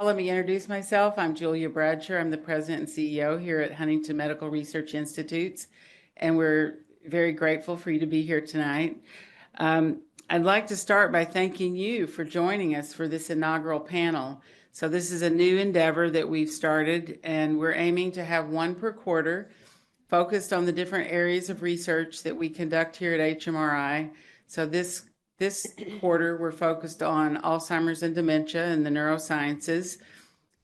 Let me introduce myself. I'm Julia Bradsher. I'm the president and CEO here at Huntington Medical Research Institutes, and we're very grateful for you to be here tonight. I'd like to start by thanking you for joining us for this inaugural panel. So this is a new endeavor that we've started, and we're aiming to have one per quarter focused on the different areas of research that we conduct here at HMRI. So this quarter, we're focused on Alzheimer's and dementia and the neurosciences.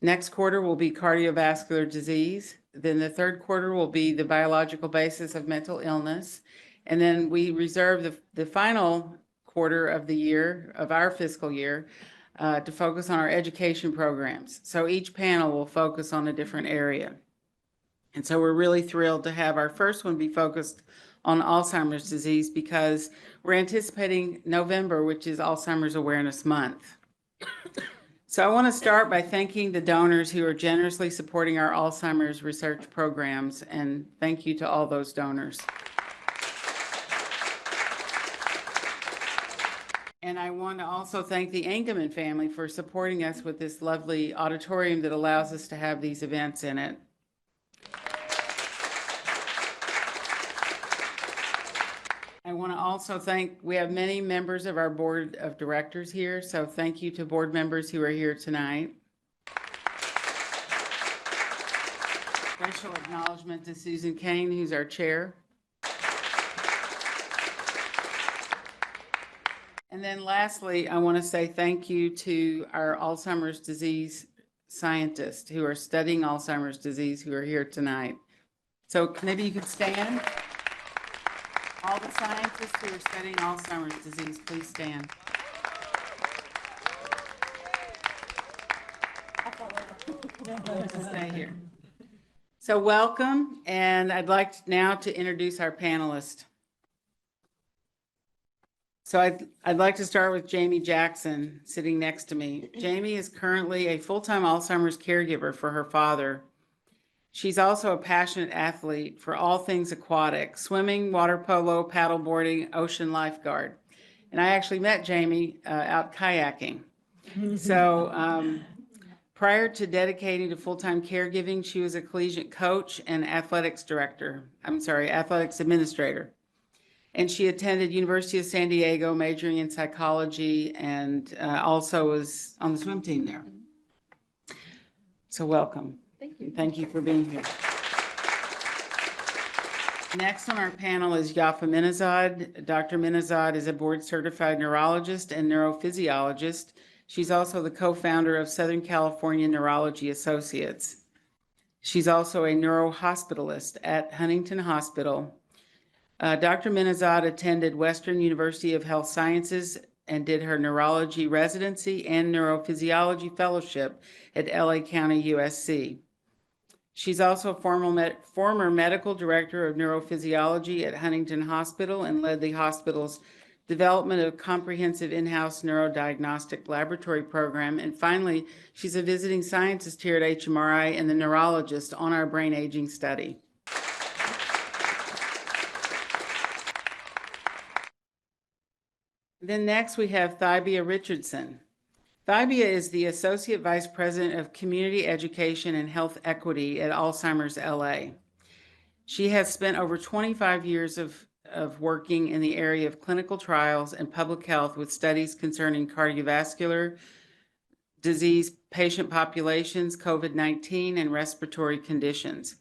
Next quarter will be cardiovascular disease. Then the third quarter will be the biological basis of mental illness. And then we reserve the final quarter of the year, of our fiscal year, to focus on our education programs. So each panel will focus on a different area. And so we're really thrilled to have our first one be focused on Alzheimer's disease because we're anticipating November, which is Alzheimer's Awareness Month. So I want to start by thanking the donors who are generously supporting our Alzheimer's research programs, and thank you to all those donors. And I want to also thank the Engelman family for supporting us with this lovely auditorium that allows us to have these events in it. I want to also thank, we have many members of our board of directors here, so thank you to board members who are here tonight. Special acknowledgement to Susan Kane, who's our chair. And then lastly, I want to say thank you to our Alzheimer's disease scientists who are studying Alzheimer's disease who are here tonight. So maybe you could stand. All the scientists who are studying Alzheimer's disease, please stand. Stay here. So welcome, and I'd like now to introduce our panelists. So I'd like to start with Jamie Jackson, sitting next to me. Jamie is currently a full-time Alzheimer's caregiver for her father. She's also a passionate athlete for all things aquatic, swimming, water polo, paddleboarding, ocean lifeguard. And I actually met Jamie out kayaking. So prior to dedicating to full-time caregiving, she was a collegiate coach and athletics administrator. And she attended University of San Diego, majoring in psychology, and also was on the swim team there. So welcome. Thank you. Thank you for being here. Next on our panel is Yafa Minazad. Dr. Minazad is a board-certified neurologist and neurophysiologist. She's also the co-founder of Southern California Neurology Associates. She's also a neurohospitalist at Huntington Hospital. Dr. Minazad attended Western University of Health Sciences and did her neurology residency and neurophysiology fellowship at LA County, USC. She's also former medical director of neurophysiology at Huntington Hospital and led the hospital's development of comprehensive in-house neurodiagnostic laboratory program. And finally, she's a visiting scientist here at HMRI and the neurologist on our brain aging study. Then next we have Tabia Richardson. Tabia is the Associate Vice President of Community Education and Health Equity at Alzheimer's LA. She has spent over 25 years of working in the area of clinical trials and public health with studies concerning cardiovascular disease patient populations, COVID-19, and respiratory conditions.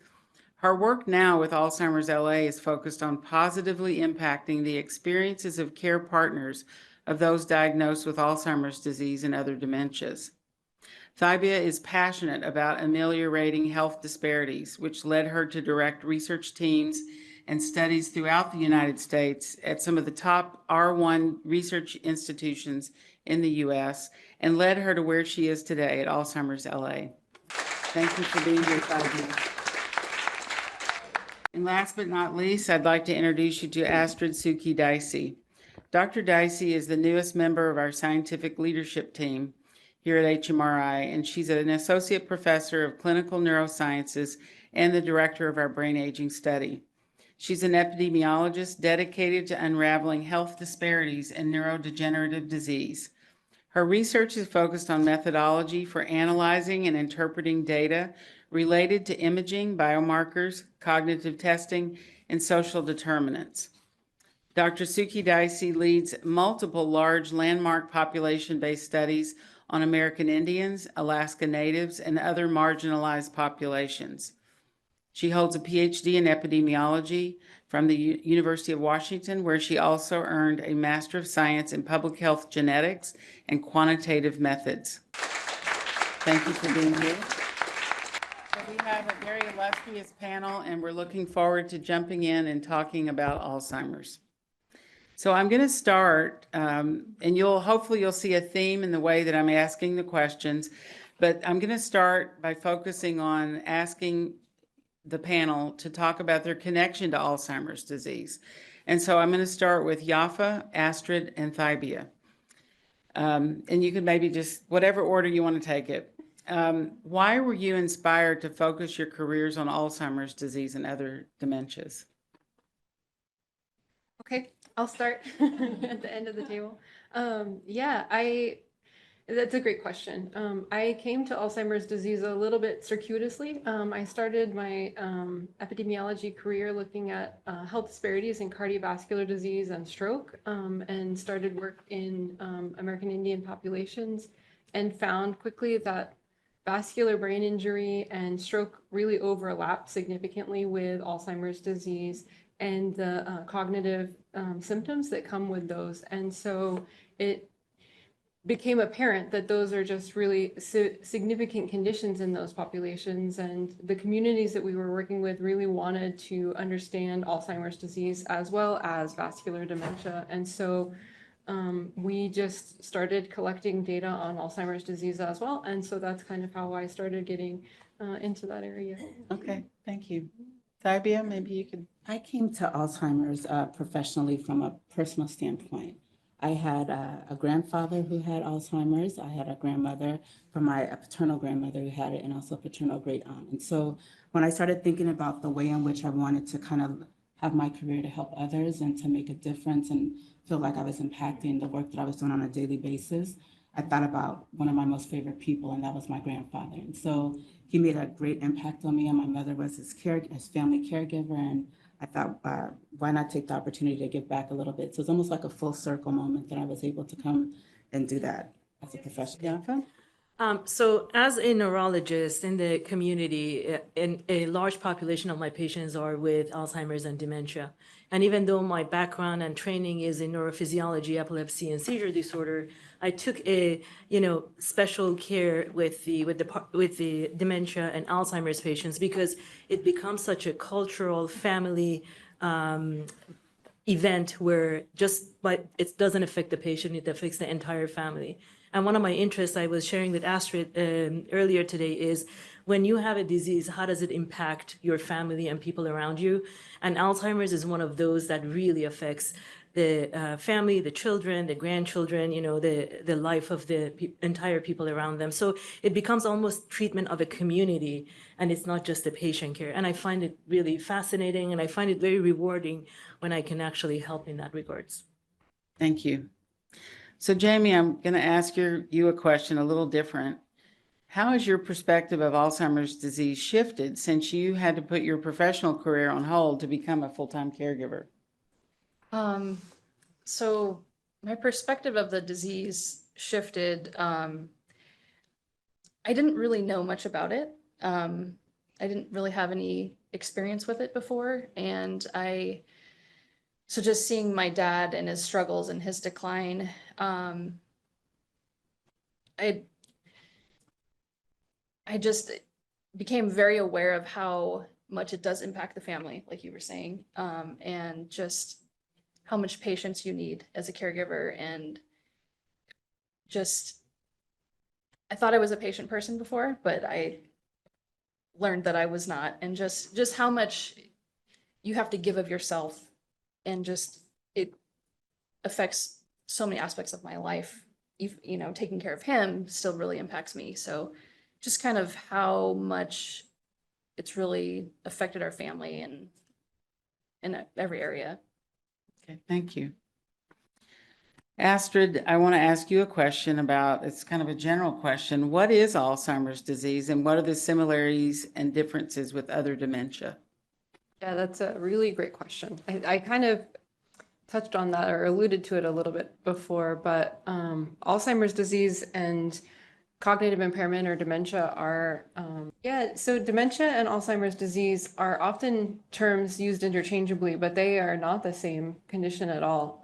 Her work now with Alzheimer's LA is focused on positively impacting the experiences of care partners of those diagnosed with Alzheimer's disease and other dementias. Tabia is passionate about ameliorating health disparities, which led her to direct research teams and studies throughout the United States at some of the top R1 research institutions in the U.S. and led her to where she is today at Alzheimer's LA. Thank you for being here, Tabia. And last but not least, I'd like to introduce you to Astrid Suchy-Dicey. Dr. Dicey is the newest member of our scientific leadership team here at HMRI, and she's an associate professor of clinical neurosciences and the director of our brain aging study. She's an epidemiologist dedicated to unraveling health disparities in neurodegenerative disease. Her research is focused on methodology for analyzing and interpreting data related to imaging, biomarkers, cognitive testing, and social determinants. Dr. Suchy-Dicey leads multiple large landmark population-based studies on American Indians, Alaska Natives, and other marginalized populations. She holds a PhD in epidemiology from the University of Washington, where she also earned a Master of Science in Public Health Genetics and Quantitative Methods. Thank you for being here. So we have a very illustrious panel, and we're looking forward to jumping in and talking about Alzheimer's. So I'm going to start, and hopefully you'll see a theme in the way that I'm asking the questions, but I'm going to start by focusing on asking the panel to talk about their connection to Alzheimer's disease. And so I'm going to start with Yafa, Astrid, and Tabia. And you can maybe just, whatever order you want to take it. Why were you inspired to focus your careers on Alzheimer's disease and other dementias? Okay, I'll start at the end of the table. That's a great question. I came to Alzheimer's disease a little bit circuitously. I started my epidemiology career looking at health disparities in cardiovascular disease and stroke, and started work in American Indian populations, and found quickly that vascular brain injury and stroke really overlap significantly with Alzheimer's disease and the cognitive symptoms that come with those. And so it became apparent that those are just really significant conditions in those populations. And the communities that we were working with really wanted to understand Alzheimer's disease as well as vascular dementia. And so we just started collecting data on Alzheimer's disease as well. And so that's kind of how I started getting into that area. Okay, thank you. Tabia, maybe you could. I came to Alzheimer's professionally from a personal standpoint. I had a grandfather who had Alzheimer's. I had a grandmother from my paternal grandmother who had it, and also a paternal great aunt. And so when I started thinking about the way in which I wanted to kind of have my career to help others and to make a difference and feel like I was impacting the work that I was doing on a daily basis, I thought about one of my most favorite people, and that was my grandfather. And so he made a great impact on me, and my mother was his family caregiver. And I thought, why not take the opportunity to give back a little bit? So it's almost like a full circle moment that I was able to come and do that as a professional. Yafa? So as a neurologist in the community, a large population of my patients are with Alzheimer's and dementia. And even though my background and training is in neurophysiology, epilepsy, and seizure disorder, I took a special care with the dementia and Alzheimer's patients, because it becomes such a cultural family event where it doesn't affect the patient, it affects the entire family. And one of my interests I was sharing with Astrid earlier today is, when you have a disease, how does it impact your family and people around you? And Alzheimer's is one of those that really affects the family, the children, the grandchildren, the life of the entire people around them. So it becomes almost treatment of a community, and it's not just the patient care. And I find it really fascinating, and I find it very rewarding when I can actually help in that regards. Thank you. So Jamie, I'm going to ask you a question a little different. How has your perspective of Alzheimer's disease shifted since you had to put your professional career on hold to become a full-time caregiver? So my perspective of the disease shifted. I didn't really know much about it. I didn't really have any experience with it before. And so just seeing my dad and his struggles and his decline, I just became very aware of how much it does impact the family, like you were saying, and just how much patience you need as a caregiver. And just, I thought I was a patient person before, but I learned that I was not. And just how much you have to give of yourself, and just, it affects so many aspects of my life. Taking care of him still really impacts me. So just kind of how much it's really affected our family and in every area. Okay, thank you. Astrid, I want to ask you a question about, it's kind of a general question. What is Alzheimer's disease and what are the similarities and differences with other dementia? Yeah, that's a really great question. I kind of touched on that or alluded to it a little bit before, but Alzheimer's disease and cognitive impairment or dementia are, so dementia and Alzheimer's disease are often terms used interchangeably, but they are not the same condition at all.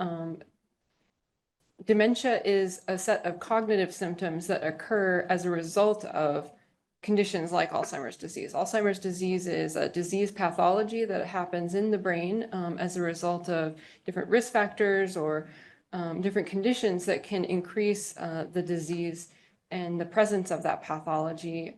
Dementia is a set of cognitive symptoms that occur as a result of conditions like Alzheimer's disease. Alzheimer's disease is a disease pathology that happens in the brain as a result of different risk factors or different conditions that can increase the disease and the presence of that pathology.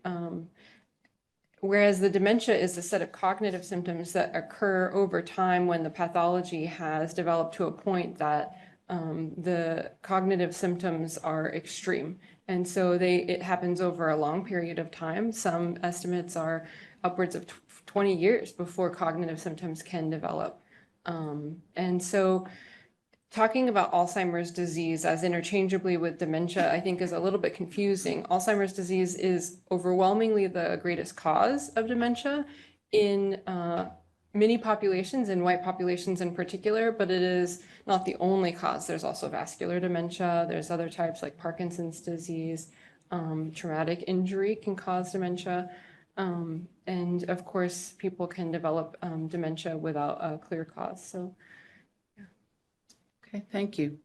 Whereas the dementia is a set of cognitive symptoms that occur over time when the pathology has developed to a point that the cognitive symptoms are extreme. And so it happens over a long period of time. Some estimates are upwards of 20 years before cognitive symptoms can develop. And so talking about Alzheimer's disease as interchangeably with dementia, I think is a little bit confusing. Alzheimer's disease is overwhelmingly the greatest cause of dementia in many populations, in white populations in particular, but it is not the only cause. There's also vascular dementia. There's other types like Parkinson's disease. Traumatic injury can cause dementia. And of course, people can develop dementia without a clear cause. So, Okay, thank you.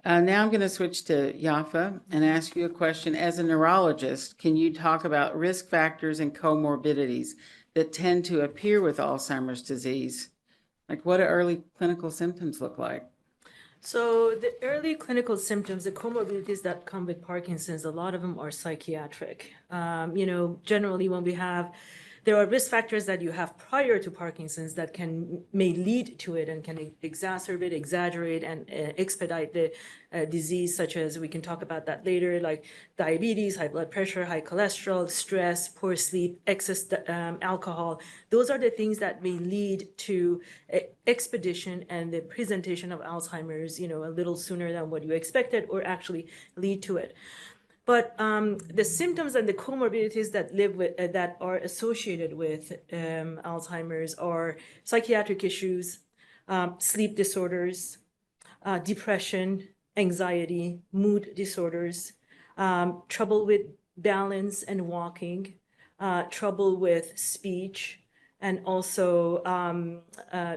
Now I'm going to switch to Yafa and ask you a question. As a neurologist, can you talk about risk factors and comorbidities that tend to appear with Alzheimer's disease? Like what do early clinical symptoms look like? So the early clinical symptoms, the comorbidities that come with Parkinson's, a lot of them are psychiatric. Generally when there are risk factors that you have prior to Parkinson's that may lead to it and can exacerbate, exaggerate, and expedite the disease, such as we can talk about that later, like diabetes, high blood pressure, high cholesterol, stress, poor sleep, excess alcohol. Those are the things that may lead to expedition and the presentation of Alzheimer's, a little sooner than what you expected, or actually lead to it. But the symptoms and the comorbidities that are associated with Alzheimer's are psychiatric issues, sleep disorders, depression, anxiety, mood disorders, trouble with balance and walking, trouble with speech, and also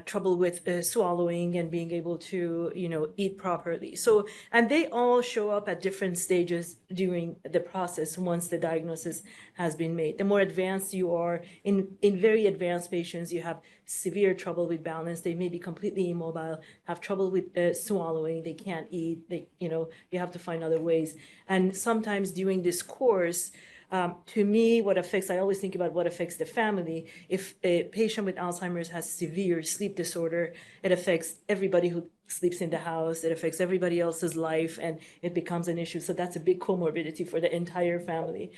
trouble with swallowing and being able to, eat properly. So, and they all show up at different stages during the process once the diagnosis has been made. The more advanced you are, in very advanced patients, you have severe trouble with balance. They may be completely immobile, have trouble with swallowing. They can't eat. You have to find other ways. And sometimes during this course, to me, I always think about what affects the family. If a patient with Alzheimer's has severe sleep disorder, it affects everybody who sleeps in the house. It affects everybody else's life, and it becomes an issue. So that's a big comorbidity for the entire family.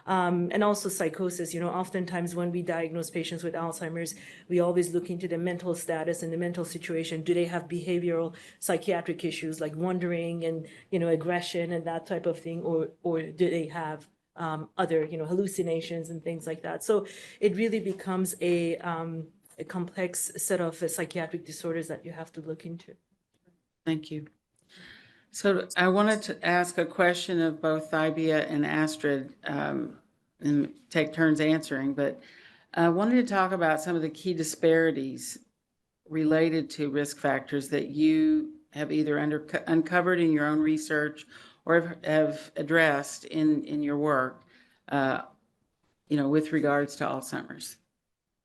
And also psychosis. Oftentimes when we diagnose patients with Alzheimer's, we always look into the mental status and the mental situation. Do they have behavioral psychiatric issues like wandering and, aggression and that type of thing, or do they have other, hallucinations and things like that. So it really becomes a complex set of psychiatric disorders that you have to look into. Thank you. So I wanted to ask a question of both Tabia and Astrid and take turns answering, but I wanted to talk about some of the key disparities related to risk factors that you have either uncovered in your own research or have addressed in your work, with regards to Alzheimer's.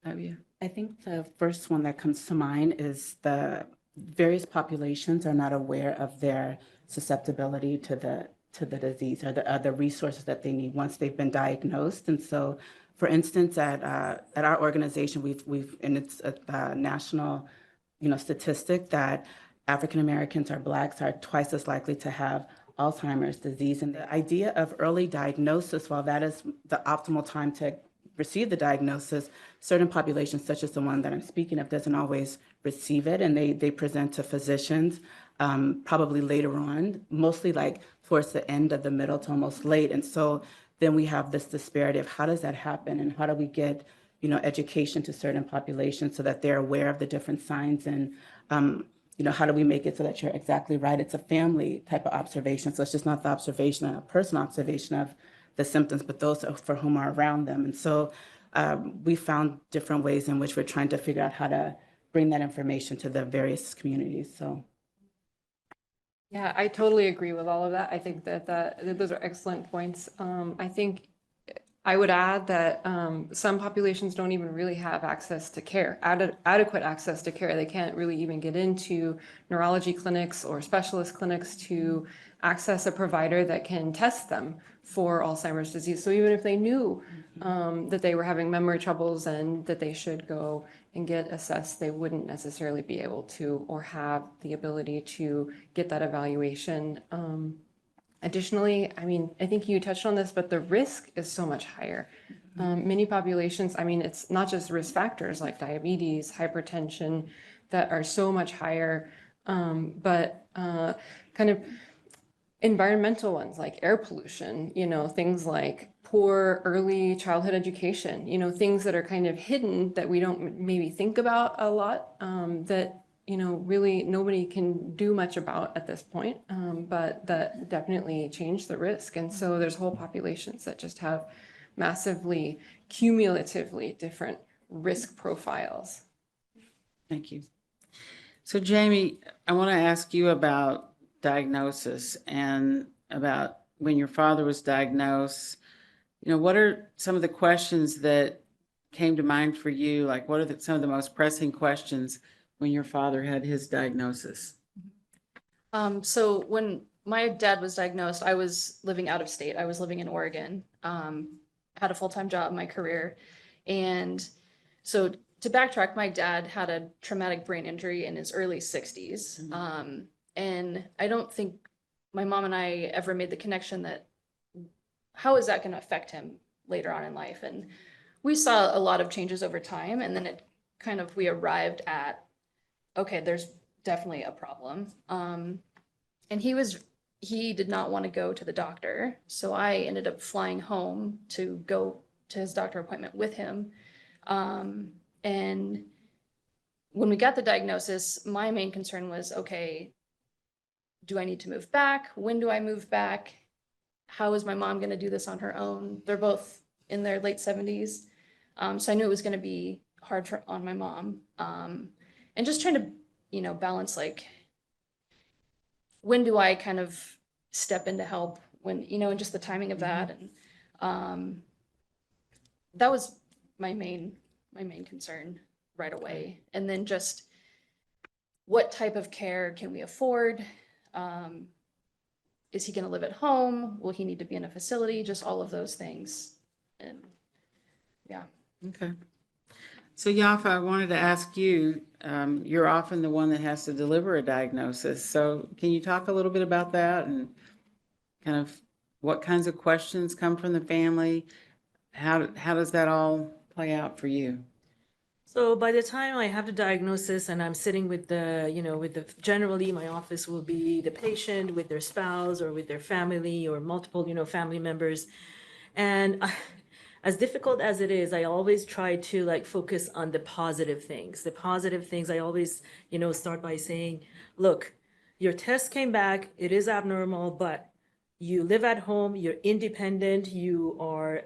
Tabia? I think the first one that comes to mind is the various populations are not aware of their susceptibility to the disease or the resources that they need once they've been diagnosed. And so, for instance, at our organization, we've and it's a national, statistic that African Americans or Blacks are twice as likely to have Alzheimer's disease. And the idea of early diagnosis, while that is the optimal time to receive the diagnosis, certain populations, such as the one that I'm speaking of, doesn't always receive it, and they present to physicians probably later on, mostly like towards the end of the middle to almost late. And so then we have this disparity of how does that happen and how do we get, education to certain populations so that they're aware of the different signs and, how do we make it so that you're exactly right? It's a family type of observation. So it's just not the observation, a personal observation of the symptoms, but those for whom are around them. And so we found different ways in which we're trying to figure out how to bring that information to the various communities. So. Yeah, I totally agree with all of that. I think that those are excellent points. I think I would add that some populations don't even really have access to care, adequate access to care. They can't really even get into neurology clinics or specialist clinics to access a provider that can test them for Alzheimer's disease. So even if they knew that they were having memory troubles and that they should go and get assessed, they wouldn't necessarily be able to or have the ability to get that evaluation. Additionally, I mean, I think you touched on this, but the risk is so much higher. Many populations, I mean, it's not just risk factors like diabetes, hypertension that are so much higher, but kind of environmental ones like air pollution, things like poor early childhood education, things that are kind of hidden that we don't maybe think about a lot, that really nobody can do much about at this point, but that definitely change the risk. And so there's whole populations that just have massively, cumulatively different risk profiles. Thank you. So Jamie, I want to ask you about diagnosis and about when your father was diagnosed. What are some of the questions that came to mind for you? Like, what are some of the most pressing questions when your father had his diagnosis? So when my dad was diagnosed, I was living out of state. I was living in Oregon, had a full-time job, my career. And so to backtrack, my dad had a traumatic brain injury in his early 60s. And I don't think my mom and I ever made the connection that how is that going to affect him later on in life? And we saw a lot of changes over time. And then we arrived at, okay, there's definitely a problem. And he did not want to go to the doctor. So I ended up flying home to go to his doctor appointment with him. And when we got the diagnosis, my main concern was, okay, do I need to move back? When do I move back? How is my mom going to do this on her own? They're both in their late 70s. So I knew it was going to be hard on my mom. And just trying to, balance, like, when do I kind of step in to help when, and just the timing of that. And that was my main concern right away. And then just what type of care can we afford? Is he going to live at home? Will he need to be in a facility? Just all of those things. And yeah. Okay. So Yafa, I wanted to ask you, you're often the one that has to deliver a diagnosis. So can you talk a little bit about that and kind of what kinds of questions come from the family? How does that all play out for you? So by the time I have the diagnosis and I'm sitting with generally my office will be the patient with their spouse or with their family or multiple, family members. And as difficult as it is, I always try to focus on the positive things. The positive things, I always, start by saying, look, your test came back, it is abnormal, but you live at home, you're independent, you're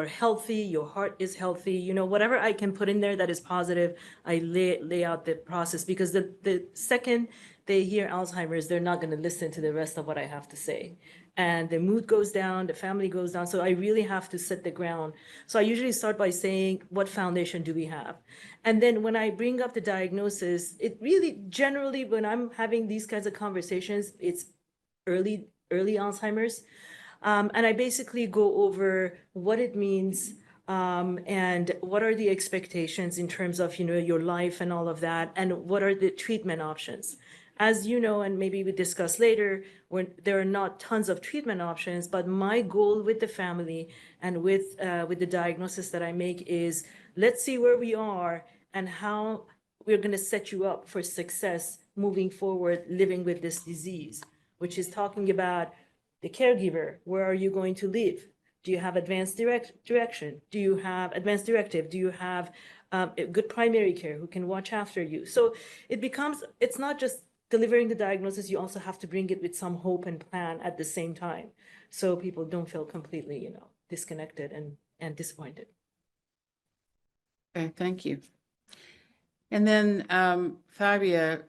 healthy, your heart is healthy, whatever I can put in there that is positive, I lay out the process, because the second they hear Alzheimer's, they're not going to listen to the rest of what I have to say. And the mood goes down, the family goes down. So I really have to set the ground. So I usually start by saying, what foundation do we have? And then when I bring up the diagnosis, it really generally, when I'm having these kinds of conversations, it's early Alzheimer's. And I basically go over what it means and what are the expectations in terms of, your life and all of that, and what are the treatment options. As you know, and maybe we discuss later, when there are not tons of treatment options, but my goal with the family and with the diagnosis that I make is, let's see where we are and we're going to set you up for success moving forward, living with this disease, which is talking about the caregiver. Where are you going to live? Do you have advanced direction? Do you have advanced directive? Do you have a good primary care who can watch after you? So it's not just delivering the diagnosis, you also have to bring it with some hope and plan at the same time. So people don't feel completely, disconnected and disappointed. Okay, thank you. And then, Fabia,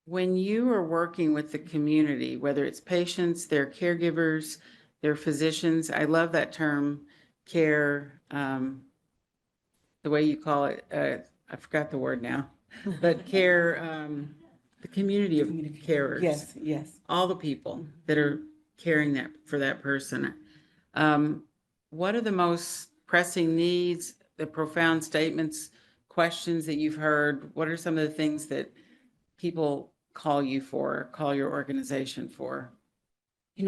when you are working with the community, whether it's patients, their caregivers, their physicians, I love that term, care, the way you call it, I forgot the word now, but care, the community of carers. Yes, yes. All the people that are caring that for that person. What are the most pressing needs, the profound statements, questions that you've heard? What are some of the things that people call you for, call your organization for?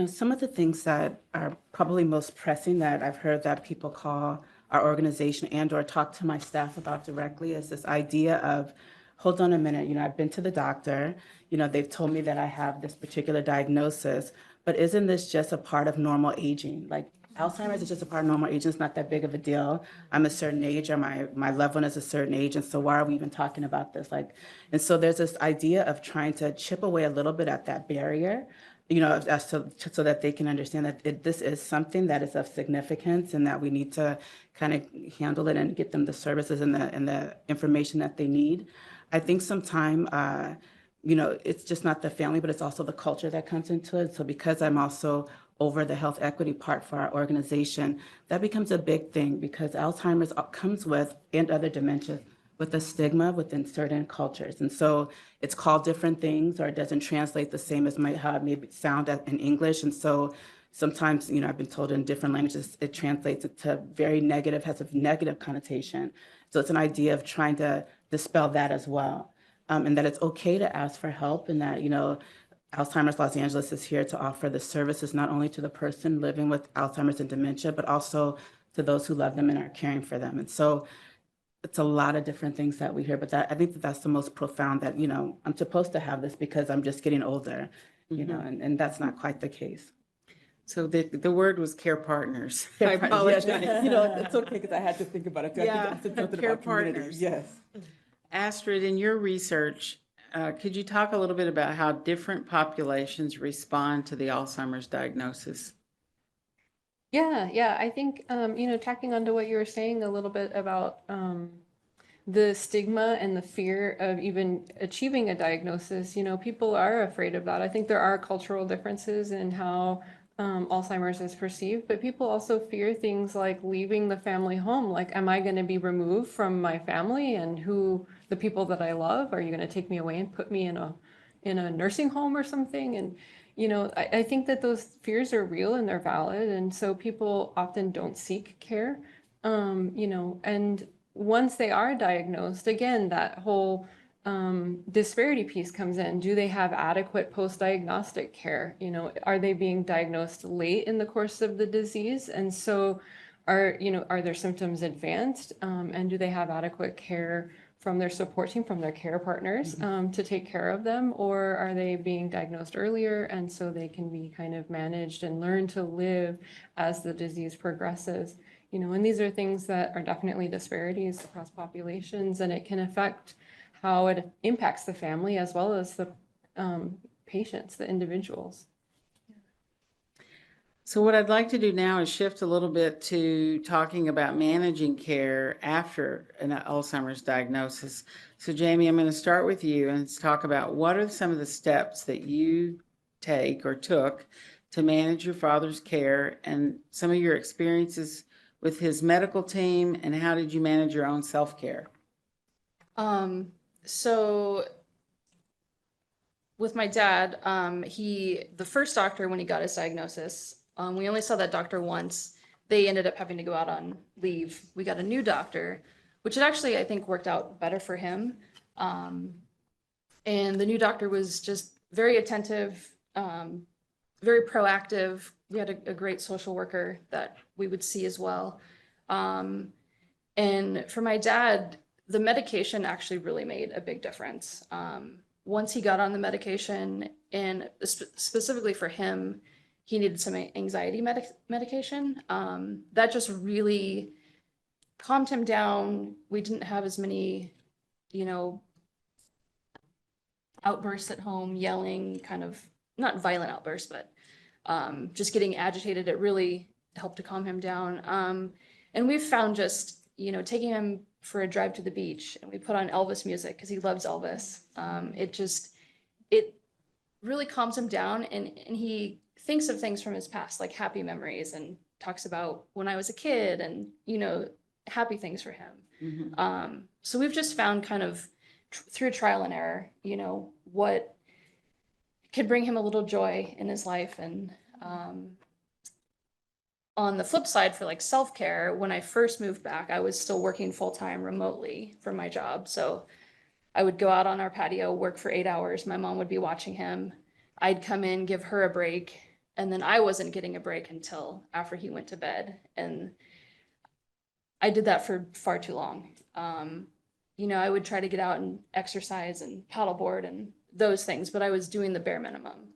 Some of the things that are probably most pressing that I've heard that people call our organization and or talk to my staff about directly is this idea of, hold on a minute, I've been to the doctor, they've told me that I have this particular diagnosis, but isn't this just a part of normal aging? Like Alzheimer's is just a part of normal aging. It's not that big of a deal. I'm a certain age, or my loved one is a certain age, and so why are we even talking about this? And so there's this idea of trying to chip away a little bit at that barrier, so that they can understand that this is something that is of significance and that we need to kind of handle it and get them the services and the information that they need. I think sometimes, it's just not the family, but it's also the culture that comes into it. So because I'm also over the health equity part for our organization, that becomes a big thing because Alzheimer's comes with, and other dementias, with a stigma within certain cultures. And so it's called different things, or it doesn't translate the same as how it may sound in English. And so sometimes, I've been told in different languages, it translates it to very negative, has a negative connotation. So it's an idea of trying to dispel that as well. And that it's okay to ask for help, and that, Alzheimer's Los Angeles is here to offer the services not only to the person living with Alzheimer's and dementia, but also to those who love them and are caring for them. And so it's a lot of different things that we hear, but I think that's the most profound, that, I'm supposed to have this because I'm just getting older, and that's not quite the case. So the word was care partners. I apologize. It's okay because I had to think about it. Yeah, care partners. Yes. Astrid, in your research, could you talk a little bit about how different populations respond to the Alzheimer's diagnosis? Yeah. I think, tacking onto what you were saying a little bit about the stigma and the fear of even achieving a diagnosis, people are afraid of that. I think there are cultural differences in how Alzheimer's is perceived, but people also fear things like leaving the family home. Like, am I going to be removed from my family and the people that I love? Are you going to take me away and put me in a nursing home or something? And I think that those fears are real and they're valid. And so people often don't seek care, and once they are diagnosed, again, that whole disparity piece comes in. Do they have adequate post-diagnostic care? Are they being diagnosed late in the course of the disease? And so are their symptoms advanced? And do they have adequate care from their support team, from their care partners, to take care of them? Or are they being diagnosed earlier and so they can be kind of managed and learn to live as the disease progresses? And these are things that are definitely disparities across populations, and it can affect how it impacts the family as well as the patients, the individuals. So what I'd like to do now is shift a little bit to talking about managing care after an Alzheimer's diagnosis. So Jamie, I'm going to start with you and talk about what are some of the steps that you take or took to manage your father's care and some of your experiences with his medical team, and how did you manage your own self-care? So with my dad, the first doctor, when he got his diagnosis, we only saw that doctor once. They ended up having to go out on leave. We got a new doctor, which had actually, I think, worked out better for him. And the new doctor was just very attentive, very proactive. We had a great social worker that we would see as well. And for my dad, the medication actually really made a big difference. Once he got on the medication, and specifically for him, he needed some anxiety medication. That just really calmed him down. We didn't have as many, outbursts at home, yelling, kind of not violent outbursts, but just getting agitated. It really helped to calm him down. And we've found just, taking him for a drive to the beach, and we put on Elvis music because he loves Elvis. It really calms him down, and he thinks of things from his past, like happy memories, and talks about when I was a kid and, happy things for him. So we've just found kind of through trial and error, what could bring him a little joy in his life. And on the flip side, for like self-care, when I first moved back, I was still working full-time remotely for my job. So I would go out on our patio, work for 8 hours. My mom would be watching him. I'd come in, give her a break, and then I wasn't getting a break until after he went to bed. And I did that for far too long. I would try to get out and exercise and paddleboard and those things, but I was doing the bare minimum.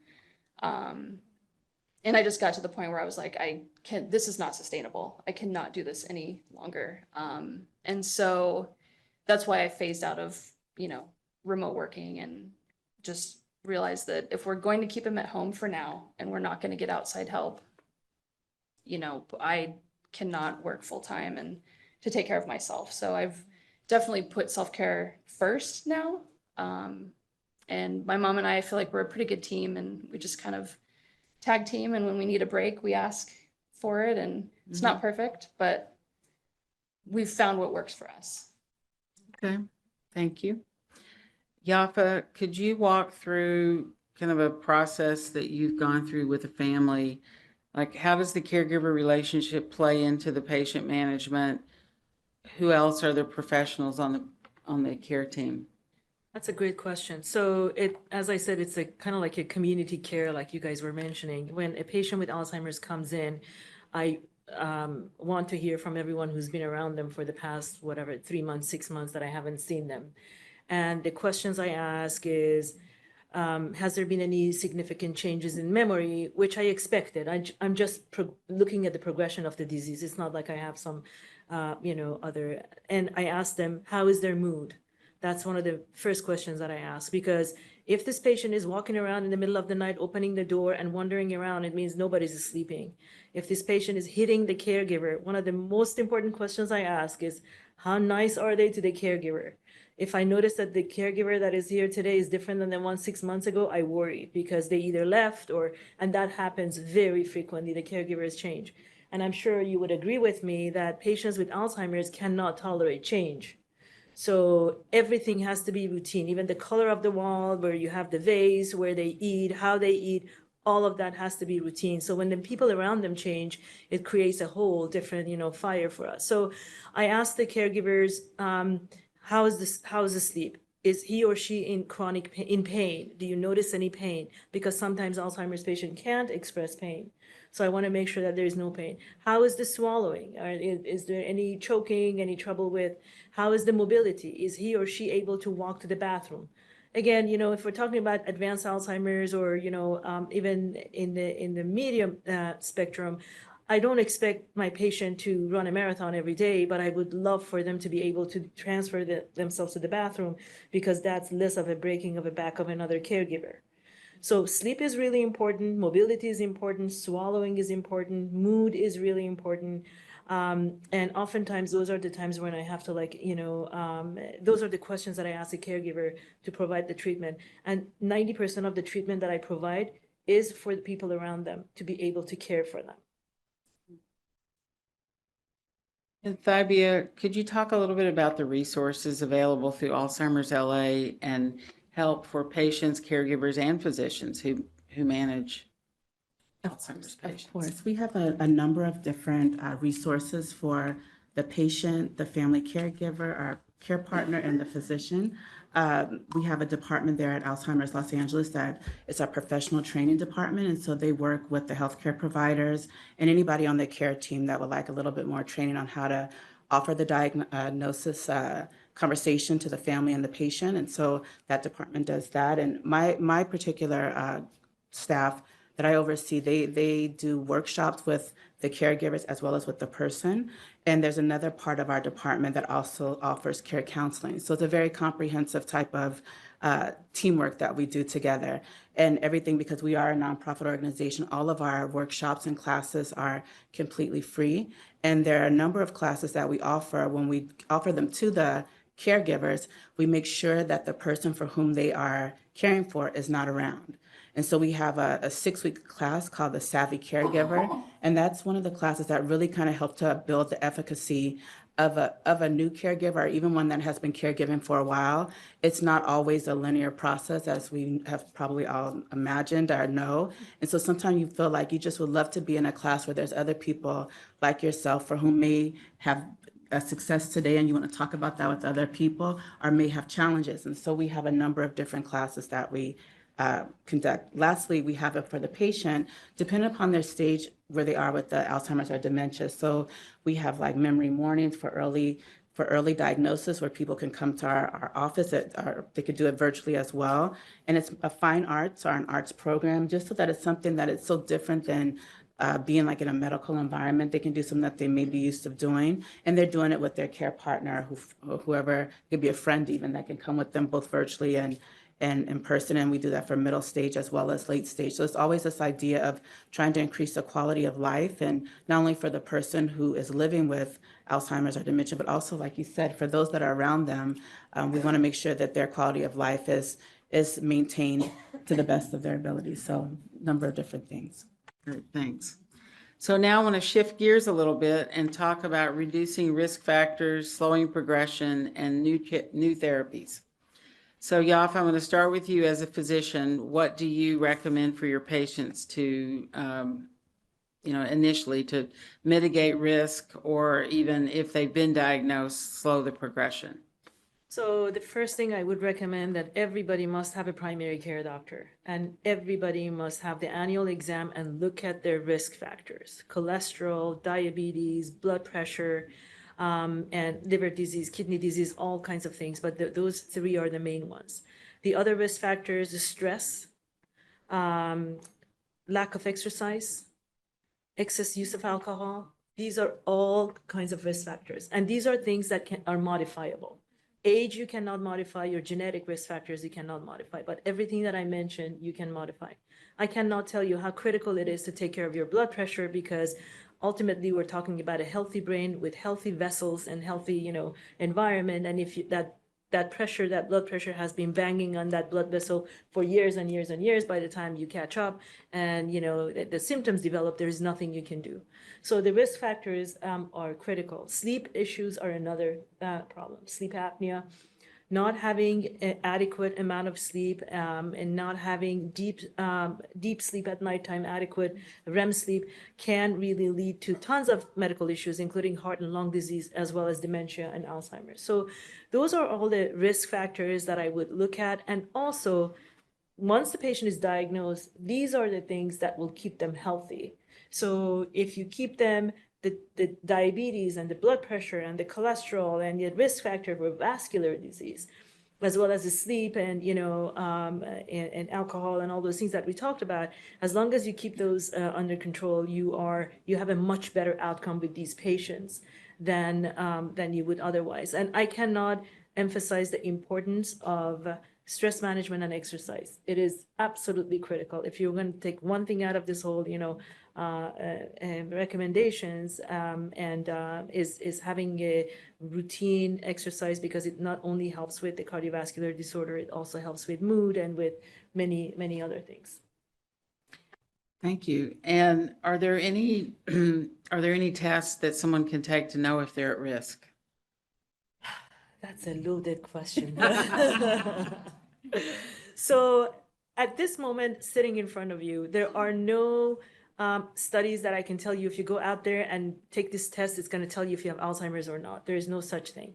And I just got to the point where I was like, this is not sustainable. I cannot do this any longer. And so that's why I phased out of, remote working, and just realized that if we're going to keep him at home for now and we're not going to get outside help, I cannot work full time and to take care of myself. So I've definitely put self-care first now. And my mom and I feel like we're a pretty good team, and we just kind of tag team. And when we need a break, we ask for it, and it's not perfect, but we've found what works for us. Okay, thank you. Yafa, could you walk through kind of a process that you've gone through with a family? Like, how does the caregiver relationship play into the patient management? Who else are the professionals on the care team? That's a great question. So as I said, it's a kind of like a community care, like you guys were mentioning. When a patient with Alzheimer's comes in, I want to hear from everyone who's been around them for the past, 3 months, 6 months that I haven't seen them. And the questions I ask is, has there been any significant changes in memory, which I expected. I'm just looking at the progression of the disease. It's not like I have some, other, and I ask them, how is their mood? That's one of the first questions that I ask, because if this patient is walking around in the middle of the night, opening the door and wandering around, it means nobody's sleeping. If this patient is hitting the caregiver, one of the most important questions I ask is, how nice are they to the caregiver? If I notice that the caregiver that is here today is different than the one 6 months ago, I worry, because they either left and that happens very frequently. The caregivers change. And I'm sure you would agree with me that patients with Alzheimer's cannot tolerate change. So everything has to be routine, even the color of the wall, where you have the vase, where they eat, how they eat, all of that has to be routine. So when the people around them change, it creates a whole different, fire for us. So I ask the caregivers, how is the sleep? Is he or she in chronic pain? Do you notice any pain? Because sometimes Alzheimer's patient can't express pain. So I want to make sure that there is no pain. How is the swallowing? Is there any choking, any trouble with? How is the mobility? Is he or she able to walk to the bathroom? Again, if we're talking about advanced Alzheimer's or, even in the medium spectrum, I don't expect my patient to run a marathon every day, but I would love for them to be able to transfer themselves to the bathroom, because that's less of a breaking of a back of another caregiver. So sleep is really important, mobility is important, swallowing is important, mood is really important. And oftentimes those are the times when I have to those are the questions that I ask the caregiver to provide the treatment. And 90% of the treatment that I provide is for the people around them to be able to care for them. And Tabia, could you talk a little bit about the resources available through Alzheimer's LA and help for patients, caregivers, and physicians who manage Alzheimer's patients? Of course, we have a number of different resources for the patient, the family caregiver, our care partner, and the physician. We have a department there at Alzheimer's Los Angeles that is a professional training department, and so they work with the healthcare providers and anybody on the care team that would like a little bit more training on how to offer the diagnosis conversation to the family and the patient. And so that department does that. And my particular staff that I oversee, they do workshops with the caregivers as well as with the person. And there's another part of our department that also offers care counseling. So it's a very comprehensive type of teamwork that we do together. And everything, because we are a nonprofit organization, all of our workshops and classes are completely free. And there are a number of classes that we offer. When we offer them to the caregivers, we make sure that the person for whom they are caring for is not around. And so we have a 6-week class called the Savvy Caregiver, and that's one of the classes that really kind of help to build the efficacy of a new caregiver, or even one that has been caregiving for a while. It's not always a linear process, as we have probably all imagined or know. And so sometimes you feel like you just would love to be in a class where there's other people like yourself for whom may have a success today and you want to talk about that with other people, or may have challenges. And so we have a number of different classes that we conduct. Lastly, we have it for the patient, depending upon their stage where they are with the Alzheimer's or dementia. So we have like memory mornings for early diagnosis, where people can come to our office, or they could do it virtually as well. And it's a fine arts or an arts program, just so that it's something that it's so different than being like in a medical environment. They can do something that they may be used to doing, and they're doing it with their care partner, whoever, it could be a friend even, that can come with them both virtually and in person. And we do that for middle stage as well as late stage. So it's always this idea of trying to increase the quality of life, and not only for the person who is living with Alzheimer's or dementia, but also, like you said, for those that are around them. We want to make sure that their quality of life is maintained to the best of their ability. So a number of different things. Great, thanks. So now I want to shift gears a little bit and talk about reducing risk factors, slowing progression, and new therapies. So Yafa, I'm going to start with you as a physician. What do you recommend for your patients to, initially to mitigate risk, or even if they've been diagnosed, slow the progression? So the first thing I would recommend, that everybody must have a primary care doctor, and everybody must have the annual exam and look at their risk factors: cholesterol, diabetes, blood pressure, and liver disease, kidney disease, all kinds of things. But those 3 are the main ones. The other risk factors is stress, lack of exercise, excess use of alcohol. These are all kinds of risk factors. And these are things that are modifiable. Age, you cannot modify. Your genetic risk factors, you cannot modify. But everything that I mentioned, you can modify. I cannot tell you how critical it is to take care of your blood pressure, because ultimately we're talking about a healthy brain with healthy vessels and healthy, environment. And if that blood pressure has been banging on that blood vessel for years and years and years, by the time you catch up and, the symptoms develop, there is nothing you can do. So the risk factors are critical. Sleep issues are another problem. Sleep apnea, not having an adequate amount of sleep, and not having deep sleep at nighttime, adequate REM sleep, can really lead to tons of medical issues, including heart and lung disease, as well as dementia and Alzheimer's. So those are all the risk factors that I would look at. And also, once the patient is diagnosed, these are the things that will keep them healthy. So if you keep them, the diabetes and the blood pressure and the cholesterol and the risk factor for vascular disease, as well as the sleep and, and alcohol and all those things that we talked about, as long as you keep those under control, you have a much better outcome with these patients than you would otherwise. And I cannot emphasize the importance of stress management and exercise. It is absolutely critical. If you're going to take one thing out of this whole, recommendations, is having a routine exercise, because it not only helps with the cardiovascular disorder, it also helps with mood and with many, many other things. Thank you. And are there any tests that someone can take to know if they're at risk? That's a loaded question. So at this moment, sitting in front of you, there are no studies that I can tell you, if you go out there and take this test, it's going to tell you if you have Alzheimer's or not. There is no such thing.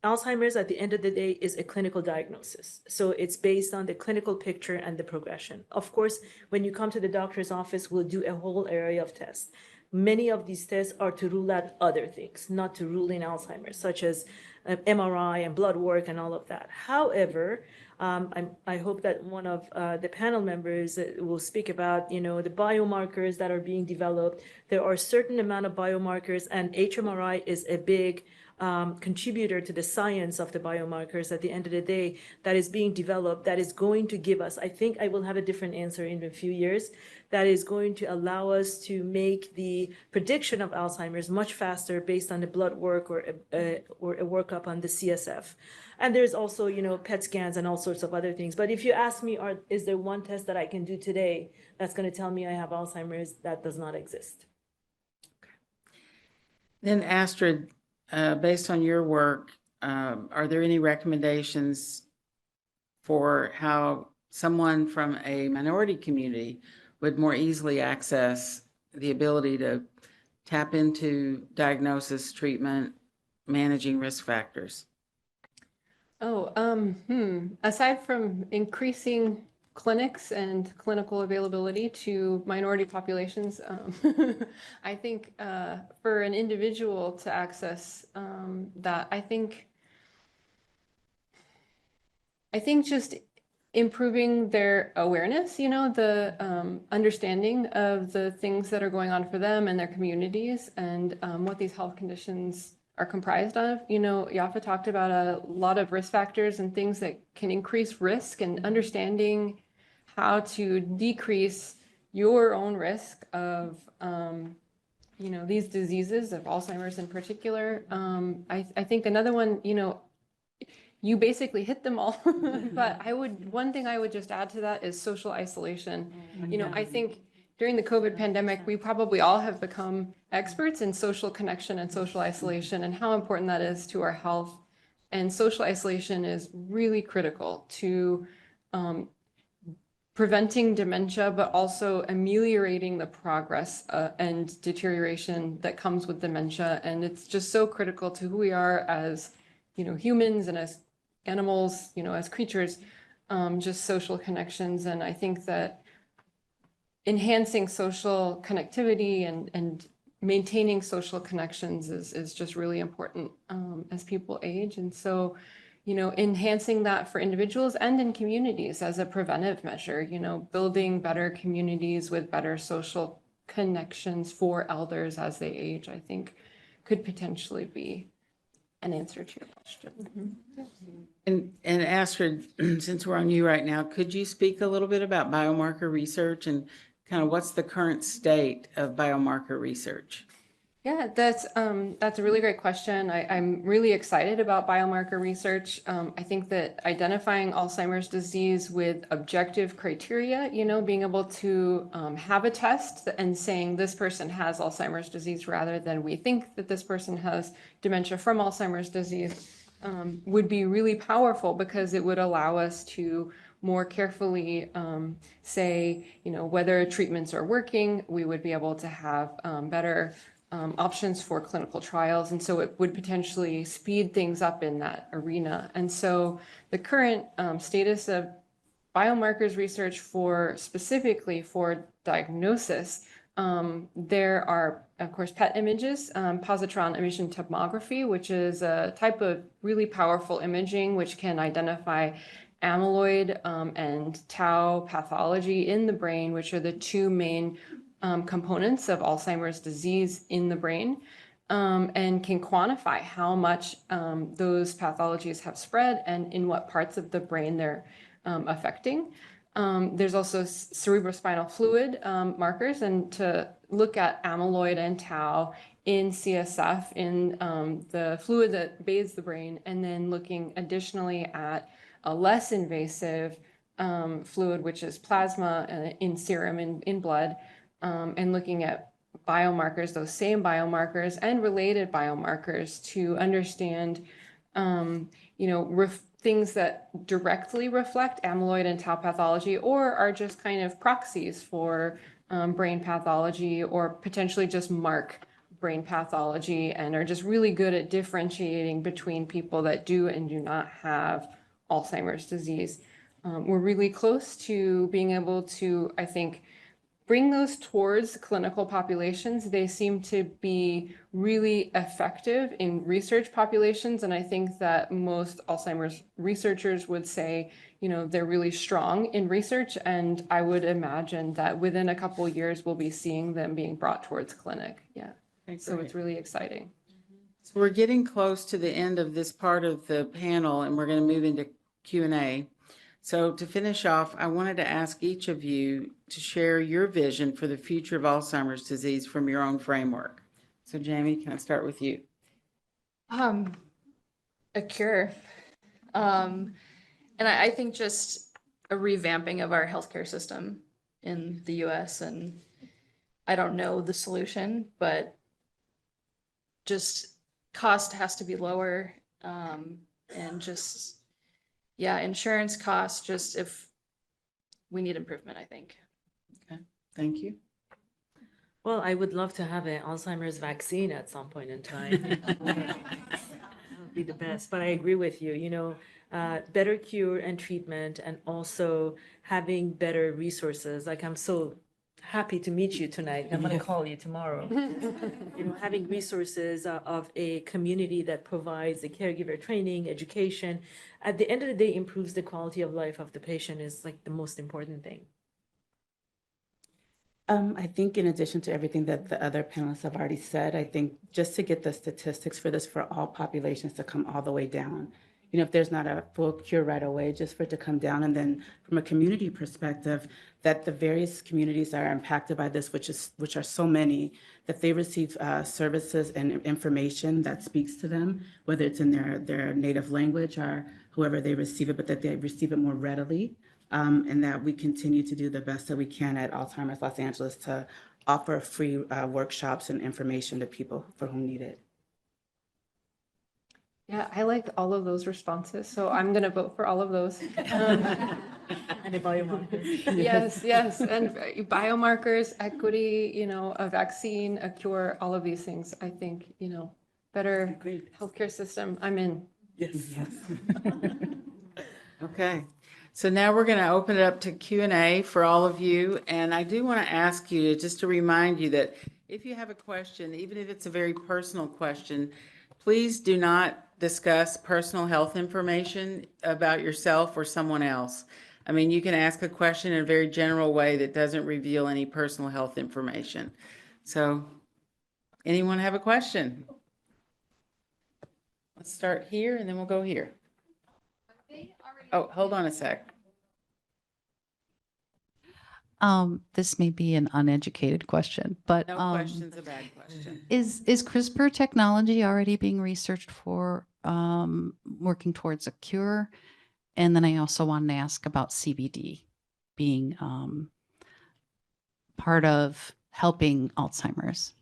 Alzheimer's, at the end of the day, is a clinical diagnosis. So it's based on the clinical picture and the progression. Of course, when you come to the doctor's office, we'll do a whole area of tests. many of these tests are to rule out other things, not to rule in Alzheimer's, such as MRI and blood work and all of that. However, I hope that one of the panel members will speak about, the biomarkers that are being developed. There are a certain amount of biomarkers, and HMRI is a big contributor to the science of the biomarkers at the end of the day that is being developed, that is going to give us, I think I will have a different answer in a few years, that is going to allow us to make the prediction of Alzheimer's much faster based on the blood work or a workup on the CSF. And there's also, PET scans and all sorts of other things. But if you ask me, is there one test that I can do today that's going to tell me I have Alzheimer's? That does not exist. Then Astrid, based on your work, are there any recommendations for how someone from a minority community would more easily access the ability to tap into diagnosis, treatment, managing risk factors? Aside from increasing clinics and clinical availability to minority populations, I think for an individual to access that, I think just improving their awareness, the understanding of the things that are going on for them and their communities, and what these health conditions are comprised of. Yafa talked about a lot of risk factors and things that can increase risk, and understanding how to decrease your own risk of, these diseases, of Alzheimer's in particular. I think another one, you basically hit them all, but one thing I would just add to that is social isolation. I think during the COVID pandemic, we probably all have become experts in social connection and social isolation, and how important that is to our health. And social isolation is really critical to preventing dementia, but also ameliorating the progress and deterioration that comes with dementia. And it's just so critical to who we are as, humans, and as animals, as creatures, just social connections. And I think that enhancing social connectivity and maintaining social connections is just really important as people age. And so, enhancing that for individuals and in communities as a preventive measure, building better communities with better social connections for elders as they age, I think could potentially be an answer to your question. And Astrid, since we're on you right now, could you speak a little bit about biomarker research and kind of what's the current state of biomarker research? Yeah, that's a really great question. I'm really excited about biomarker research. I think that identifying Alzheimer's disease with objective criteria, being able to have a test and saying this person has Alzheimer's disease rather than we think that this person has dementia from Alzheimer's disease, would be really powerful, because it would allow us to more carefully say, whether treatments are working. We would be able to have better options for clinical trials. And so it would potentially speed things up in that arena. And so the current status of biomarkers research specifically for diagnosis, there are, of course, PET images, positron emission tomography, which is a type of really powerful imaging which can identify amyloid and tau pathology in the brain, which are the two main components of Alzheimer's disease in the brain, and can quantify how much those pathologies have spread and in what parts of the brain they're affecting. There's also cerebrospinal fluid markers, and to look at amyloid and tau in CSF, in the fluid that bathes the brain, and then looking additionally at a less invasive fluid, which is plasma in serum, in blood, and looking at biomarkers, those same biomarkers and related biomarkers, to understand, things that directly reflect amyloid and tau pathology, or are just kind of proxies for brain pathology, or potentially just mark brain pathology, and are just really good at differentiating between people that do and do not have Alzheimer's disease. We're really close to being able to, I think, bring those towards clinical populations, they seem to be really effective in research populations. And I think that most Alzheimer's researchers would say, you know, they're really strong in research. And I would imagine that within a couple of years, we'll be seeing them being brought towards clinic. Yeah. Okay, So great. it's really exciting. So we're getting close to the end of this part of the panel, and we're going to move into Q&A. So to finish off, I wanted to ask each of you to share your vision for the future of Alzheimer's disease from your own framework. So Jamie, can I start with you? A cure. And I think just a revamping of our healthcare system in the US. And I don't know the solution, but just cost has to be lower. And just, yeah, insurance costs, just if we need improvement, I think. Okay, thank you. Well, I would love to have an Alzheimer's vaccine at some point in time. That would be the best, but I agree with you, you know, better cure and treatment, and also having better resources. Like, I'm so happy to meet you tonight. I'm gonna call you tomorrow. You know, having resources of a community that provides the caregiver training, education, at the end of the day, improves the quality of life of the patient is like the most important thing. I think in addition to everything that the other panelists have already said, I think just to get the statistics for this for all populations to come all the way down. You know, if there's not a full cure right away, just for it to come down. And then from a community perspective, that the various communities that are impacted by this, which are so many, that they receive services and information that speaks to them, whether it's in their native language or however they receive it, but that they receive it more readily. And that we continue to do the best that we can at Alzheimer's Los Angeles to offer free workshops and information to people for whom need it. Yeah, I liked all of those responses, so I'm going to vote for all of those. And the biomarkers. Yes, and biomarkers, equity, you know, a vaccine, a cure, all of these things. I think, you know, better healthcare system. I'm in. Yes. Okay, so now we're going to open it up to Q&A for all of you. And I do want to ask you, just to remind you that if you have a question, even if it's a very personal question, please do not discuss personal health information about yourself or someone else. I mean, you can ask a question in a very general way that doesn't reveal any personal health information. So, anyone have a question? Let's start here and then we'll go here. Oh, hold on a sec. This may be an uneducated question, but No question's a bad question. is CRISPR technology already being researched for working towards a cure? And then I also wanted to ask about CBD being part of helping Alzheimer's.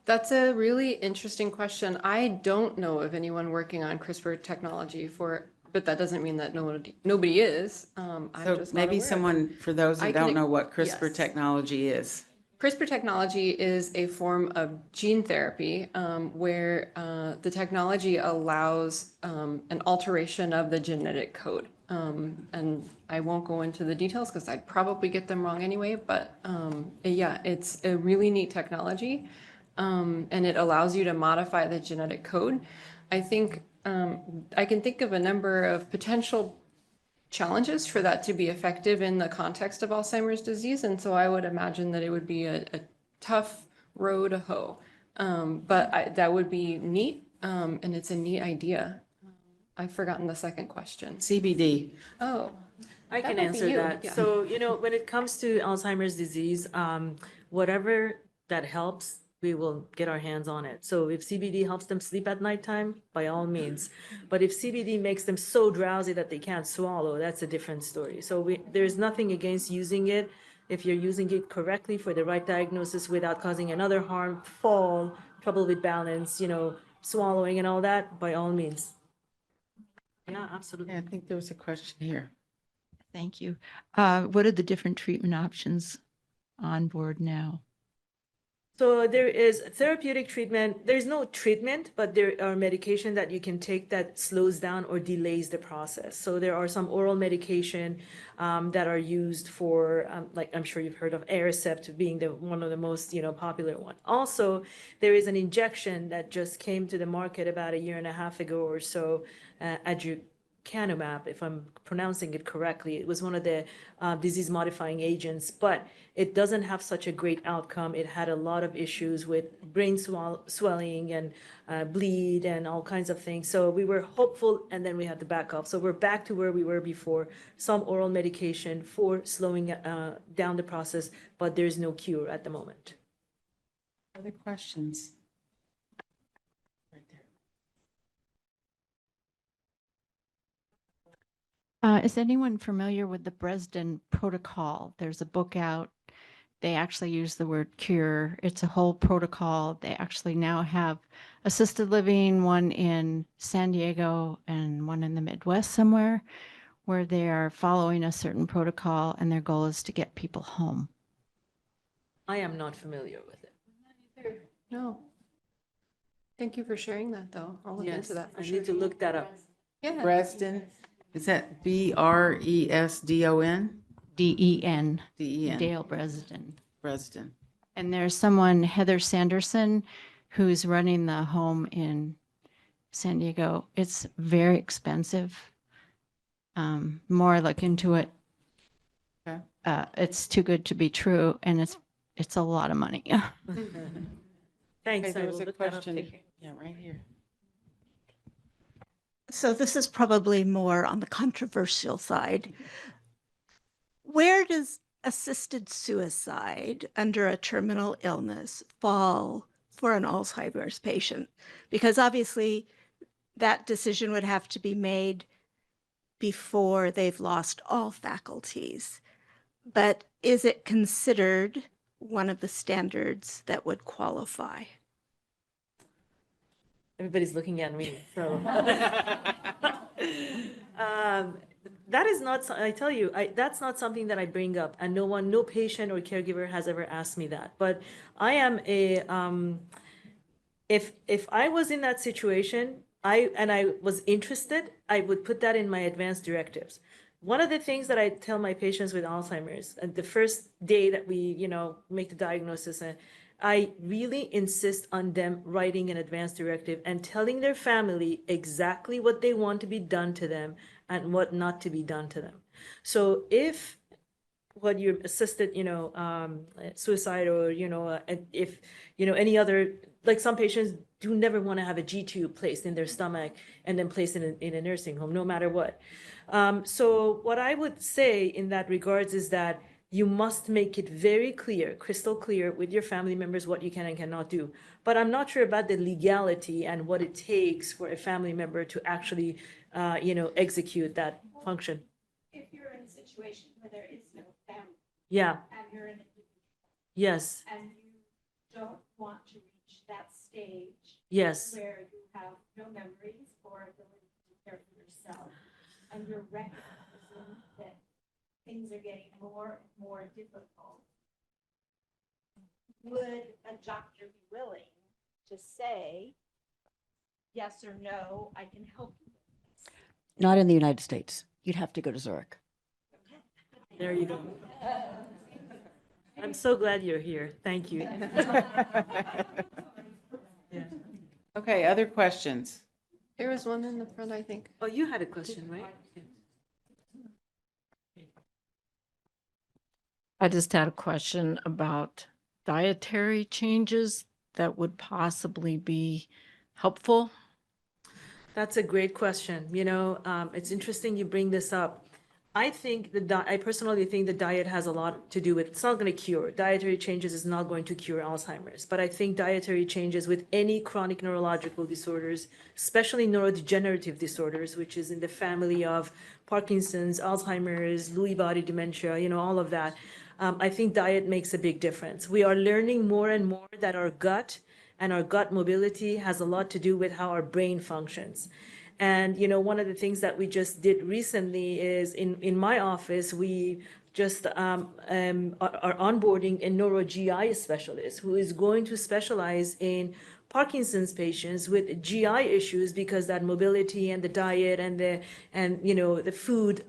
That's a really interesting question. I don't know of anyone working on CRISPR technology but that doesn't mean that nobody is. I'm So just not maybe aware of it. someone, for those I that can don't know what CRISPR yes. technology is. CRISPR technology is a form of gene therapy where the technology allows an alteration of the genetic code. And I won't go into the details because I'd probably get them wrong anyway, but yeah, it's a really neat technology and it allows you to modify the genetic code. I think I can think of a number of potential challenges for that to be effective in the context of Alzheimer's disease. And so I would imagine that it would be a tough row to hoe. But that would be neat. And it's a neat idea. I've forgotten the second question. CBD. Oh, I That can might be answer you, that. yeah. So, you know, when it comes to Alzheimer's disease, whatever that helps, we will get our hands on it. So if CBD helps them sleep at nighttime, by all means. But if CBD makes them so drowsy that they can't swallow, that's a different story. So there's nothing against using it if you're using it correctly for the right diagnosis without causing another harm, fall, trouble with balance, you know, swallowing and all that, by all means. Yeah, absolutely. Yeah, I think there was a question here. Thank you. What are the different treatment options on board now? So there is therapeutic treatment. There's no treatment, but there are medication that you can take that slows down or delays the process. So there are some oral medication that are used for, like I'm sure you've heard of Aricept being one of the most popular one. Also, there is an injection that just came to the market about a year and a half ago or so, aducanumab, if I'm pronouncing it correctly. It was one of the disease-modifying agents, but it doesn't have such a great outcome. It had a lot of issues with brain swelling and bleed and all kinds of things. So we were hopeful, and then we had to back off. So we're back to where we were before, some oral medication for slowing down the process, but there's no cure at the moment. Other questions? Right there. Is anyone familiar with the Dresden Protocol? There's a book out. They actually use the word cure. It's a whole protocol. They actually now have assisted living, one in San Diego and one in the Midwest somewhere, where they are following a certain protocol and their goal is to get people home. I am not familiar with it. No. Thank you for sharing that, though. I'll look Yes, into that I for need to sure. look that up. Yeah. Bresden, is that Bresdon? DEN, DEN, Dale Bresden. Bresden. And there's someone, Heather Sanderson, who's running the home in San Diego. It's very expensive. More look into it. Okay. It's too good to be true, and it's a lot of money. Thanks. Okay, there I was will a look that up. question. Thank you. Yeah, right here. So this is probably more on the controversial side. Where does assisted suicide under a terminal illness fall for an Alzheimer's patient? Because obviously that decision would have to be made before they've lost all faculties. But is it considered one of the standards that would qualify? Everybody's looking at me, so. That is not, I tell you, that's not something that I bring up, and no patient or caregiver has ever asked me that. But I am if I was in that situation, I was interested, I would put that in my advanced directives. One of the things that I tell my patients with Alzheimer's, and the first day that we, make the diagnosis, I really insist on them writing an advanced directive and telling their family exactly what they want to be done to them and what not to be done to them. So if what your assisted, suicide, or, if, any other, like some patients do never want to have a G-tube placed in their stomach and then placed in a nursing home, no matter what. So what I would say in that regards is that you must make it very clear, crystal clear with your family members what you can and cannot do. But I'm not sure about the legality and what it takes for a family member to actually, execute that function. If you're in a situation where there is no family Yeah, and you're in a yes, and you don't want to reach that stage yes, where you have no memories or ability to care for yourself, and you're recognizing that things are getting more and more difficult, would a doctor be willing to say, yes or no, I can help you? Not in the United States. You'd have to go to Zurich. there you go. I'm so glad you're here. Thank you. Yeah. Okay, other questions? There was one in the front, I think. Oh, you had a question, right? I just had a question about dietary changes that would possibly be helpful. That's a great question. It's interesting you bring this up. I think I personally think the diet has a lot to do with, it's not going to cure. Dietary changes is not going to cure Alzheimer's, but I think dietary changes with any chronic neurological disorders, especially neurodegenerative disorders, which is in the family of Parkinson's, Alzheimer's, Lewy body dementia, all of that. I think diet makes a big difference. We are learning more and more that our gut and our gut mobility has a lot to do with how our brain functions. And, one of the things that we just did recently is in my office, we just are onboarding a neuro GI specialist who is going to specialize in Parkinson's patients with GI issues, because that mobility and the diet and the food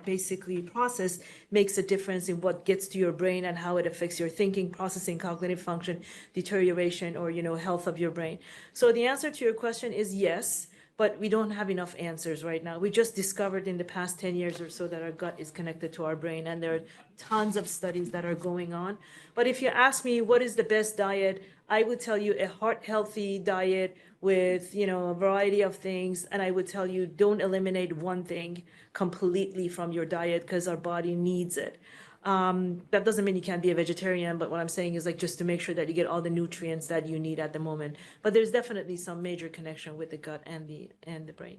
basically process makes a difference in what gets to your brain and how it affects your thinking, processing, cognitive function, deterioration, or health of your brain. So the answer to your question is yes, but we don't have enough answers right now. We just discovered in the past 10 years or so that our gut is connected to our brain, and there are tons of studies that are going on. But if you ask me what is the best diet, I would tell you a heart-healthy diet with, a variety of things. And I would tell you, don't eliminate one thing completely from your diet, because our body needs it. That doesn't mean you can't be a vegetarian, but what I'm saying is, like, just to make sure that you get all the nutrients that you need at the moment. But there's definitely some major connection with the gut and the brain.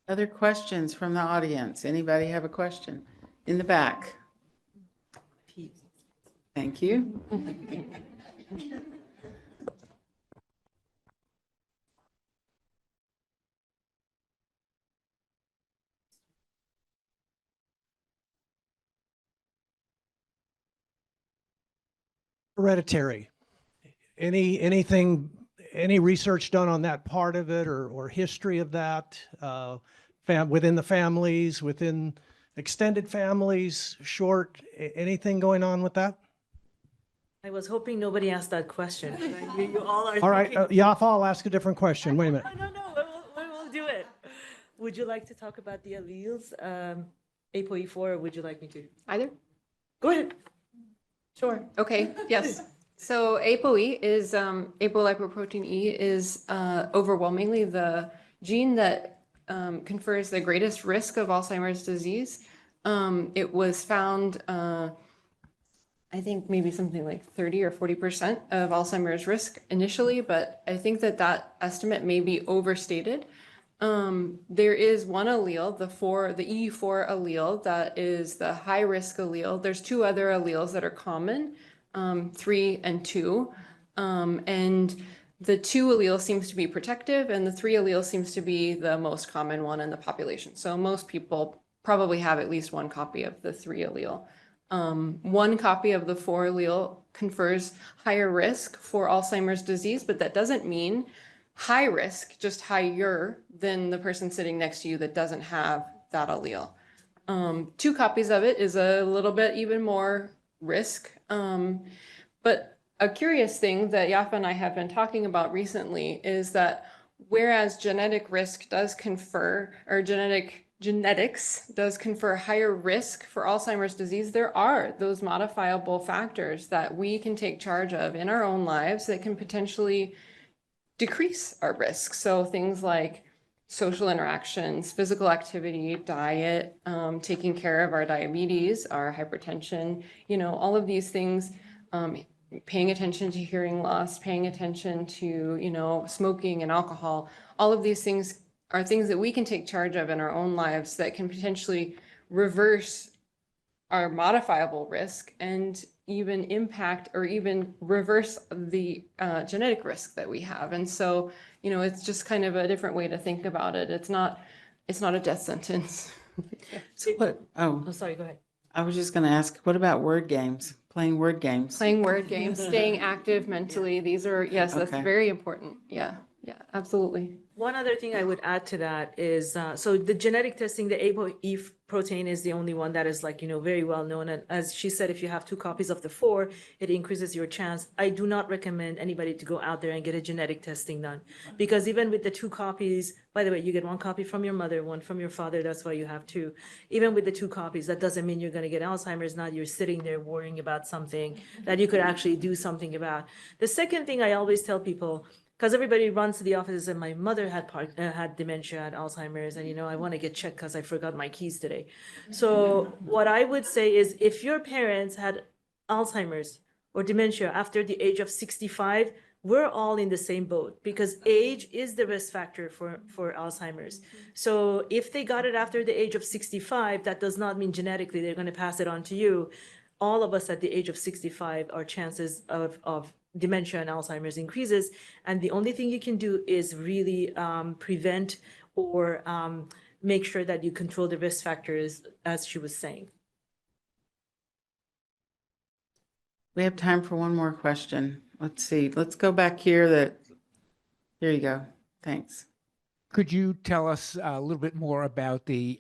Other questions from the audience? Anybody have a question? In the back. Thank you. Hereditary. Any research done on that part of it, or history of that, within the families, within extended families, short, anything going on with that? I was hoping nobody asked that question. You all are. All right, Yafa, I'll ask a different question. Wait a minute. No, we'll do it. Would you like to talk about the alleles, ApoE4, or would you like me to? Either? Go ahead. Sure. Okay. Yes. So ApoE is apolipoprotein E is overwhelmingly the gene that confers the greatest risk of Alzheimer's disease. It was found, I think maybe something like 30 or 40% of Alzheimer's risk initially, but I think that estimate may be overstated. There is one allele, the E4 allele, that is the high risk allele. There's two other alleles that are common, 3 and 2. And the 2 allele seems to be protective, and the 3 allele seems to be the most common one in the population. So most people probably have at least one copy of the 3 allele. One copy of the 4 allele confers higher risk for Alzheimer's disease, but that doesn't mean high risk, just higher than the person sitting next to you that doesn't have that allele. 2 copies of it is a little bit even more risk. But a curious thing that Yafa and I have been talking about recently is that whereas genetic risk does confer, or genetics does confer higher risk for Alzheimer's disease, there are those modifiable factors that we can take charge of in our own lives that can potentially decrease our risk. So things like social interactions, physical activity, diet, taking care of our diabetes, our hypertension, all of these things, paying attention to hearing loss, paying attention to, smoking and alcohol, all of these things are things that we can take charge of in our own lives that can potentially reverse our modifiable risk and even impact or even reverse the genetic risk that we have. And so, it's just kind of a different way to think about it. It's not a death sentence. So what? Oh, Sorry, go ahead. I was just going to ask, what about word games? Playing word games? Playing word games, staying active mentally. These are, yes, that's Okay. very important. Yeah, absolutely. One other thing I would add to that is, so the genetic testing, the ApoE protein is the only one that is very well known. And as she said, if you have 2 copies of the 4, it increases your chance. I do not recommend anybody to go out there and get a genetic testing done, because even with the 2 copies, by the way, you get 1 copy from your mother, 1 from your father. That's why you have 2. Even with the 2 copies, that doesn't mean you're going to get Alzheimer's. Now you're sitting there worrying about something that you could actually do something about. The second thing I always tell people, because everybody runs to the office and my mother had dementia, had Alzheimer's, and I want to get checked because I forgot my keys today. So what I would say is, if your parents had Alzheimer's or dementia after the age of 65, we're all in the same boat, because age is the risk factor for Alzheimer's. So if they got it after the age of 65, that does not mean genetically they're going to pass it on to you. All of us at the age of 65, our chances of dementia and Alzheimer's increases. And the only thing you can do is really prevent or make sure that you control the risk factors, as she was saying. We have time for one more question. Let's see. Let's go back here. Here you go. Thanks. Could you tell us a little bit more about the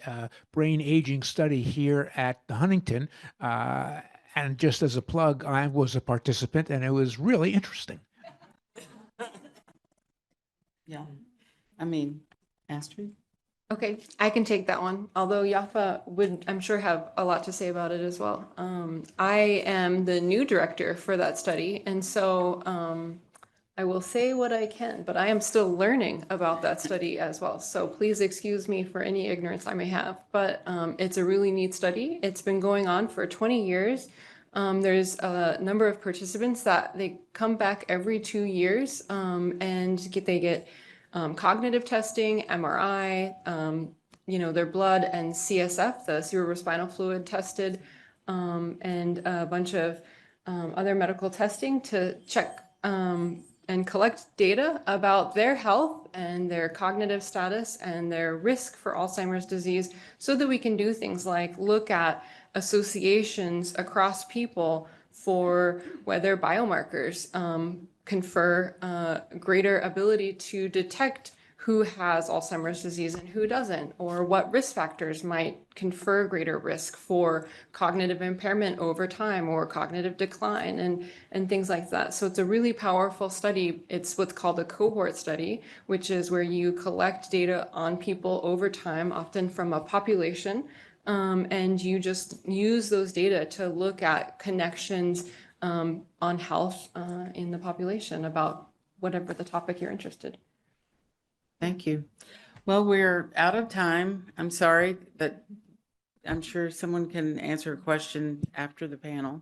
brain aging study here at the Huntington? And just as a plug, I was a participant and it was really interesting. Yeah. I mean, Astrid? Okay, I can take that one, although Yafa would, I'm sure, have a lot to say about it as well. I am the new director for that study, and so I will say what I can, but I am still learning about that study as well. So please excuse me for any ignorance I may have, but it's a really neat study. It's been going on for 20 years. There's a number of participants that they come back every 2 years and they get cognitive testing, MRI, their blood and CSF, the cerebrospinal fluid tested, and a bunch of other medical testing to check and collect data about their health and their cognitive status and their risk for Alzheimer's disease so that we can do things like look at associations across people for whether biomarkers confer greater ability to detect who has Alzheimer's disease and who doesn't, or what risk factors might confer greater risk for cognitive impairment over time or cognitive decline and things like that. So it's a really powerful study. It's what's called a cohort study, which is where you collect data on people over time, often from a population, and you just use those data to look at connections on health in the population about whatever the topic you're interested. Thank you. Well, we're out of time. I'm sorry, but I'm sure someone can answer a question after the panel.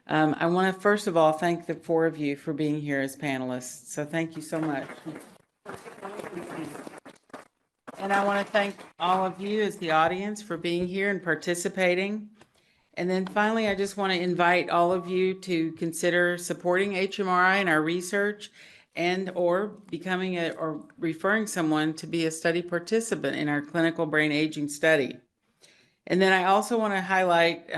I want to first of all thank the 4 of you for being here as panelists. So thank you so much. And I want to thank all of you as the audience for being here and participating. And then finally, I just want to invite all of you to consider supporting HMRI in our research and or becoming or referring someone to be a study participant in our clinical brain aging study. And then I also want to highlight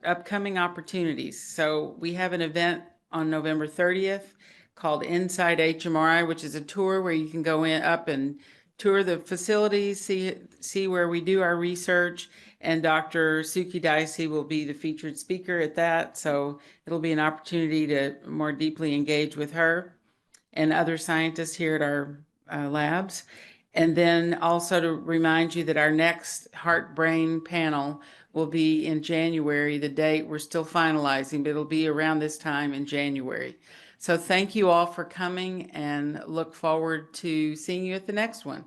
upcoming opportunities. So we have an event on November 30th called Inside HMRI, which is a tour where you can go up and tour the facilities, see where we do our research. And Dr. Suchy-Dicey will be the featured speaker at that. So it'll be an opportunity to more deeply engage with her and other scientists here at our labs. And then also to remind you that our next heart-brain panel will be in January. The date we're still finalizing, but it'll be around this time in January. So thank you all for coming and look forward to seeing you at the next one.